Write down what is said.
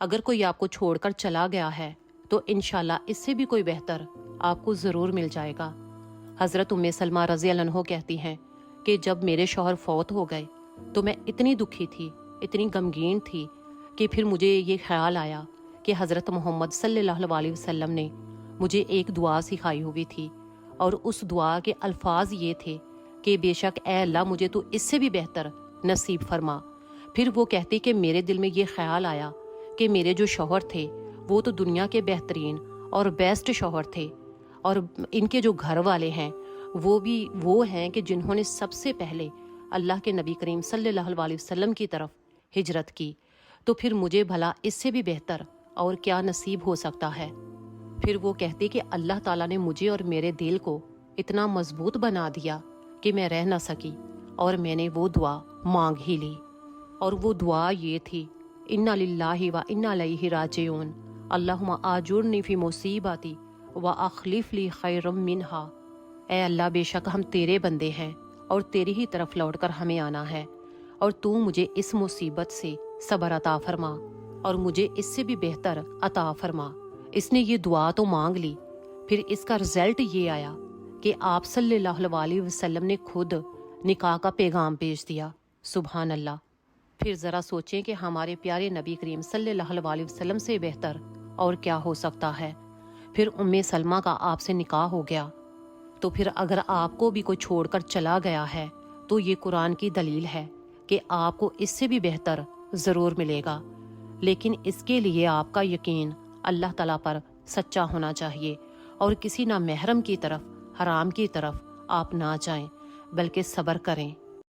اگر کوئی آپ کو چھوڑ کر چلا گیا ہے تو انشاءاللہ اس سے بھی کوئی بہتر آپ کو ضرور مل جائے گا۔ حضرت ام سلمہ رضی اللہ عنہ کہتی ہیں کہ جب میرے شوہر فوت ہو گئے تو میں اتنی دکھی تھی، اتنی غمگین تھی کہ پھر مجھے یہ خیال آیا کہ حضرت محمد صلی اللہ علیہ وسلم نے مجھے ایک دعا سکھائی ہوئی تھی، اور اس دعا کے الفاظ یہ تھے کہ بے شک اے اللہ مجھے تو اس سے بھی بہتر نصیب فرما۔ پھر وہ کہتی کہ میرے دل میں یہ خیال آیا کہ میرے جو شوہر تھے وہ تو دنیا کے بہترین اور بیسٹ شوہر تھے، اور ان کے جو گھر والے ہیں وہ بھی وہ ہیں کہ جنہوں نے سب سے پہلے اللہ کے نبی کریم صلی اللہ علیہ وسلم کی طرف ہجرت کی، تو پھر مجھے بھلا اس سے بھی بہتر اور کیا نصیب ہو سکتا ہے۔ پھر وہ کہتے کہ اللہ تعالیٰ نے مجھے اور میرے دل کو اتنا مضبوط بنا دیا کہ میں رہ نہ سکی، اور میں نے وہ دعا مانگ ہی لی، اور وہ دعا یہ تھی انا للہ و انا الیہ راجعون، اللہم آجرنی فی مصیبتی و اخلف لی خیرا منہا۔ اے اللہ بے شک ہم تیرے بندے ہیں اور تیری ہی طرف لوٹ کر ہمیں آنا ہے، اور تو مجھے اس مصیبت سے صبر عطا فرما اور مجھے اس سے بھی بہتر عطا فرما۔ اس نے یہ دعا تو مانگ لی، پھر اس کا رزلٹ یہ آیا کہ آپ صلی اللہ علیہ وسلم نے خود نکاح کا پیغام بھیج دیا۔ سبحان اللہ۔ پھر ذرا سوچیں کہ ہمارے پیارے نبی کریم صلی اللہ علیہ وسلم سے بہتر اور کیا ہو سکتا ہے۔ پھر ام سلمہ کا آپ سے نکاح ہو گیا، تو پھر اگر آپ کو بھی کوئی چھوڑ کر چلا گیا ہے تو یہ قرآن کی دلیل ہے کہ آپ کو اس سے بھی بہتر ضرور ملے گا، لیکن اس کے لیے آپ کا یقین اللہ تعالیٰ پر سچا ہونا چاہیے، اور کسی نہ محرم کی طرف، حرام کی طرف آپ نہ جائیں، بلکہ صبر کریں۔